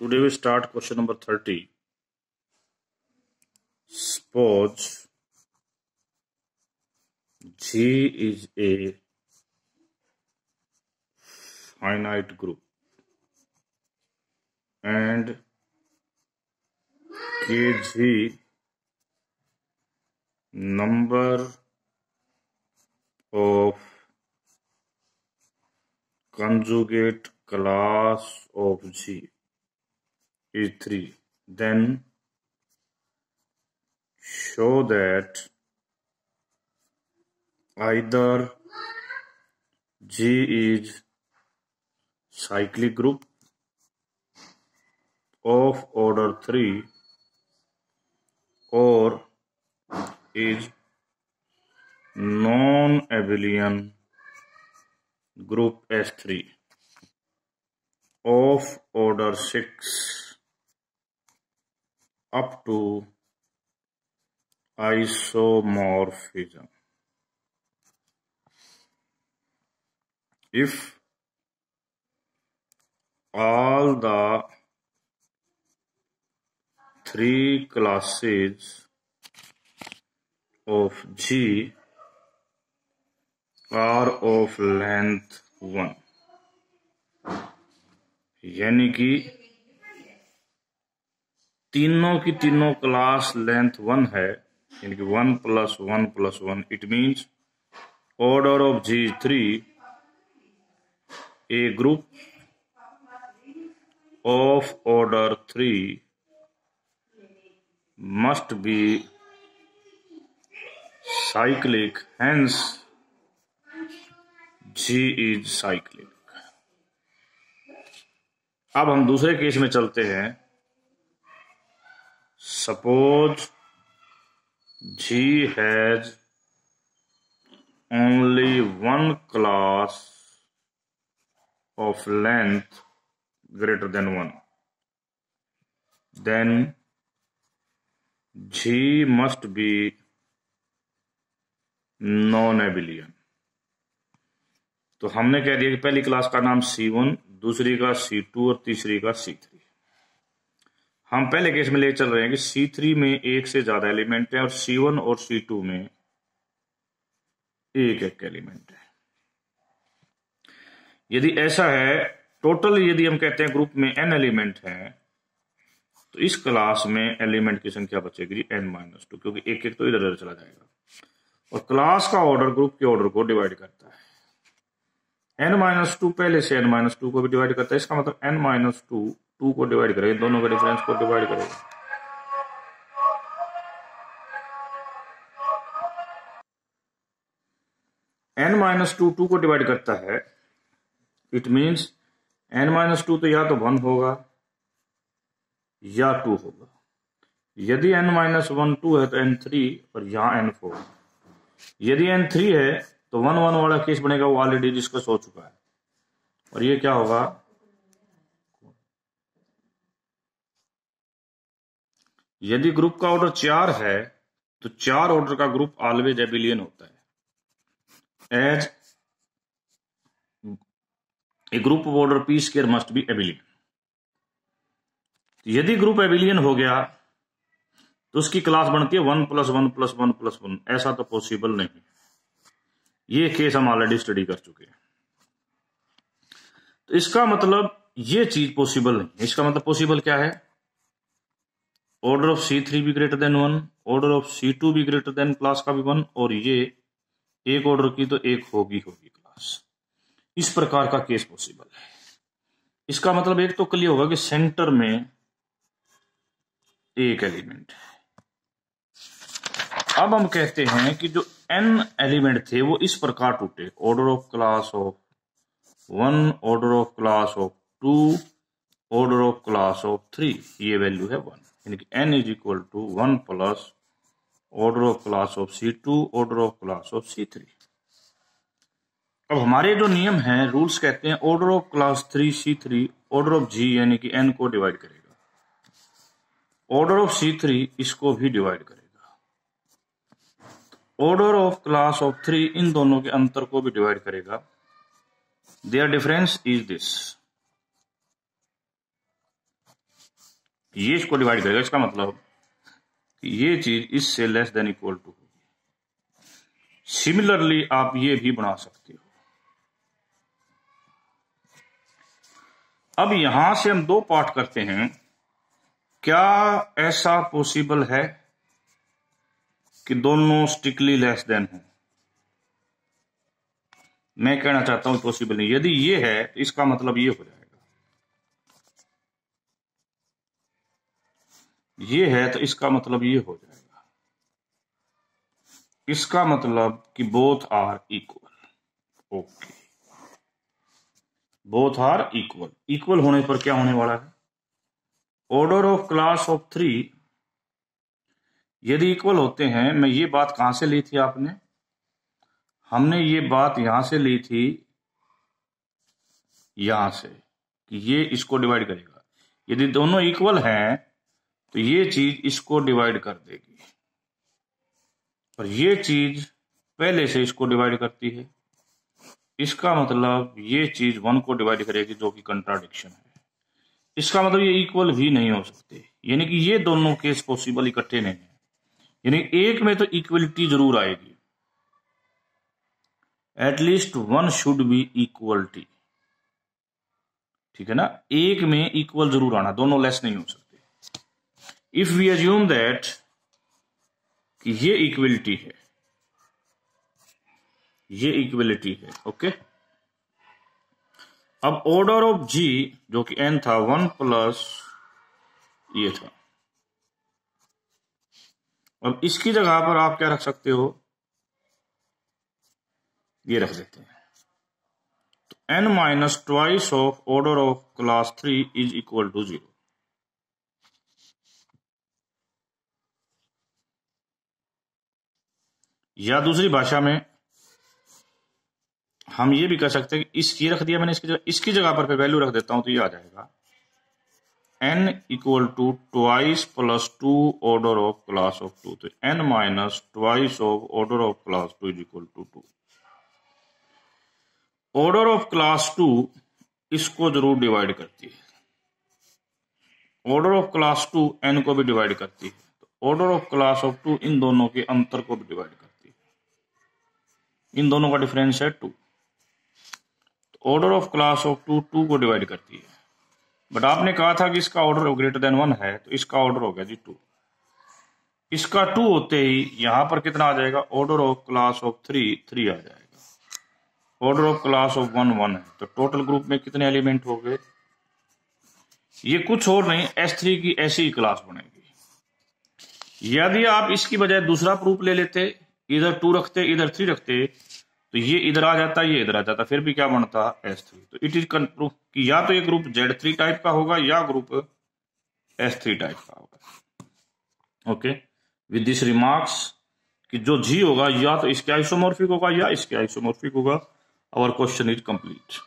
Today we start question number 30. Suppose G is a finite group and Kg number of conjugate class of G is 3. Then show that either G is cyclic group of order 3 or is non-abelian group S3 of order 6 up to isomorphism. If all the three classes of G are of length 1, यानी कि तीनों की तीनों class length 1 है, यानी कि 1 + 1 + 1, it means order of G is 3, a group of order 3 must be cyclic, hence G is cyclic. अब हम दूसरे केस में चलते हैं. Suppose G has only one class of length greater than 1, then G must be non-abelian. तो हमने कह दिया कि पहली क्लास का नाम C1, दूसरी का C2 और तीसरी का C3. हम पहले केस में ले चल रहे हैं कि C3 में एक से ज्यादा एलिमेंट है और C1 और C2 में एक एक एलिमेंट है. यदि ऐसा है, टोटल यदि हम कहते हैं ग्रुप में n एलिमेंट हैं, तो इस क्लास में एलिमेंट की संख्या बचेगी n-2, क्योंकि एक एक तो इधर उधर चला जाएगा. और क्लास का ऑर्डर ग्रुप के ऑर्डर को डिवाइड करता है. n-2 पहले से n-2 को भी डिवाइड करता है. इसका मतलब n-2 2 को डिवाइड करेगा, दोनों के डिफरेंस को डिवाइड करेगा. n-2 2 को डिवाइड करता है, इट मीन्स n-2 तो या तो 1 होगा या 2 होगा. यदि n-1 2 है तो n3 और यहां n4. यदि n3 है तो 1 1 वाला केस बनेगा, वो ऑलरेडी डिस्कस हो चुका है. और ये क्या होगा, यदि ग्रुप का ऑर्डर 4 है तो 4 ऑर्डर का ग्रुप ऑलवेज एबिलियन होता है. As a group of order p² must be abelian. यदि ग्रुप एबिलियन हो गया तो उसकी क्लास बनती है 1 + 1 + 1 + 1. ऐसा तो पॉसिबल नहीं. ये केस हम ऑलरेडी स्टडी कर चुके हैं. तो इसका मतलब ये चीज पॉसिबल नहीं. इसका मतलब पॉसिबल क्या है, ऑर्डर ऑफ C3 भी greater than 1, order of C2 भी ग्रेटर देन क्लास का भी 1, और ये एक ऑर्डर की तो एक होगी क्लास. इस प्रकार का केस पॉसिबल है. इसका मतलब एक तो क्लियर होगा कि सेंटर में एक एलिमेंट है. अब हम कहते हैं कि जो n एलिमेंट थे वो इस प्रकार टूटे, order of class of 1, order of class of 2, order of class of 3. ये वैल्यू है 1, यानी कि n = 1 plus order of class of C2, order of class of C3. अब हमारे जो नियम हैं, रूल्स कहते हैं order of class 3 C3 order of G यानी कि n को डिवाइड करेगा, ऑर्डर ऑफ C3 इसको भी डिवाइड करेगा, ऑर्डर ऑफ क्लास ऑफ 3 इन दोनों के अंतर को भी डिवाइड करेगा. Their difference is this. ये इसको डिवाइड करेगा, इसका मतलब ये चीज इससे लेस देन इक्वल टू होगी। सिमिलरली आप ये भी बना सकते हो। अब यहां से हम दो पार्ट करते हैं। क्या ऐसा पॉसिबल है कि दोनों स्ट्रिक्टली लेस देन हो? मैं कहना चाहता हूं पॉसिबल नहीं। यदि ये है तो इसका मतलब ये हो जाएगा, ये है तो इसका मतलब ये हो जाएगा। इसका मतलब कि both are equal. Okay, both are equal. Equal होने पर क्या होने वाला है? ऑर्डर ऑफ क्लास ऑफ 3 यदि इक्वल होते हैं, मैं ये बात कहां से ली थी आपने? हमने ये बात यहां से ली थी, यहां से, कि ये इसको डिवाइड करेगा। यदि दोनों इक्वल हैं तो ये चीज इसको डिवाइड कर देगी, और ये चीज पहले से इसको डिवाइड करती है। इसका मतलब ये चीज 1 को डिवाइड करेगी, जो कि कंट्राडिक्शन है। इसका मतलब ये इक्वल भी नहीं हो सकते, यानी कि ये दोनों केस पॉसिबल इकट्ठे नहीं है। यानी एक में तो इक्वलिटी जरूर आएगी, at least one should be equality, ठीक है ना? एक में इक्वल जरूर आना, दोनों लेस नहीं हो सकते। इफ वी अज्यूम दैट कि ये इक्वलिटी है, ये इक्वलिटी है, ओके। अब ऑर्डर ऑफ जी जो कि n था 1 प्लस ये था। अब इसकी जगह पर आप क्या रख सकते हो? ये रख देते हैं। तो n minus twice of order of class 3 is equal to 0। या दूसरी भाषा में हम ये भी कह सकते हैं कि ये रख दिया मैंने, इसकी जगह पर वैल्यू रख देता हूं तो ये आ जाएगा n equal to twice plus 2 order of class of 2। तो n minus twice of order of class 2 is equal to 2। Order of class 2 इसको जरूर डिवाइड करती है, ऑर्डर ऑफ क्लास 2 n को भी डिवाइड करती है। तो ऑर्डर ऑफ क्लास ऑफ 2 इन दोनों के अंतर को भी डिवाइड करती है। इन दोनों का डिफरेंस है 2। ऑर्डर ऑफ क्लास ऑफ 2 को डिवाइड करती है। बट आपने कहा था कि इसका ऑर्डर ग्रेटर देन 1 है, तो इसका ऑर्डर हो गया जी 2। इसका 2 होते ही यहां पर कितना आ जाएगा? ऑर्डर ऑफ क्लास ऑफ 3 आ जाएगा। ऑर्डर ऑफ क्लास ऑफ 1 है, तो टोटल ग्रुप में कितने एलिमेंट हो गए? ये कुछ और नहीं, S3 की ऐसी ही क्लास बनेगी। यदि आप इसकी बजाय दूसरा प्रूफ ले लेते, इधर 2 रखते इधर 3 रखते, तो ये इधर आ जाता, ये इधर आ जाता, फिर भी क्या बनता? S3। तो इट इज प्रूफ कि या तो ये ग्रुप Z3 टाइप का होगा या ग्रुप S3 टाइप का होगा। ओके, विद दिस रिमार्क्स कि जो G होगा या तो इसके आइसोमॉर्फिक होगा या इसके आइसोमॉर्फिक होगा। Our question is complete.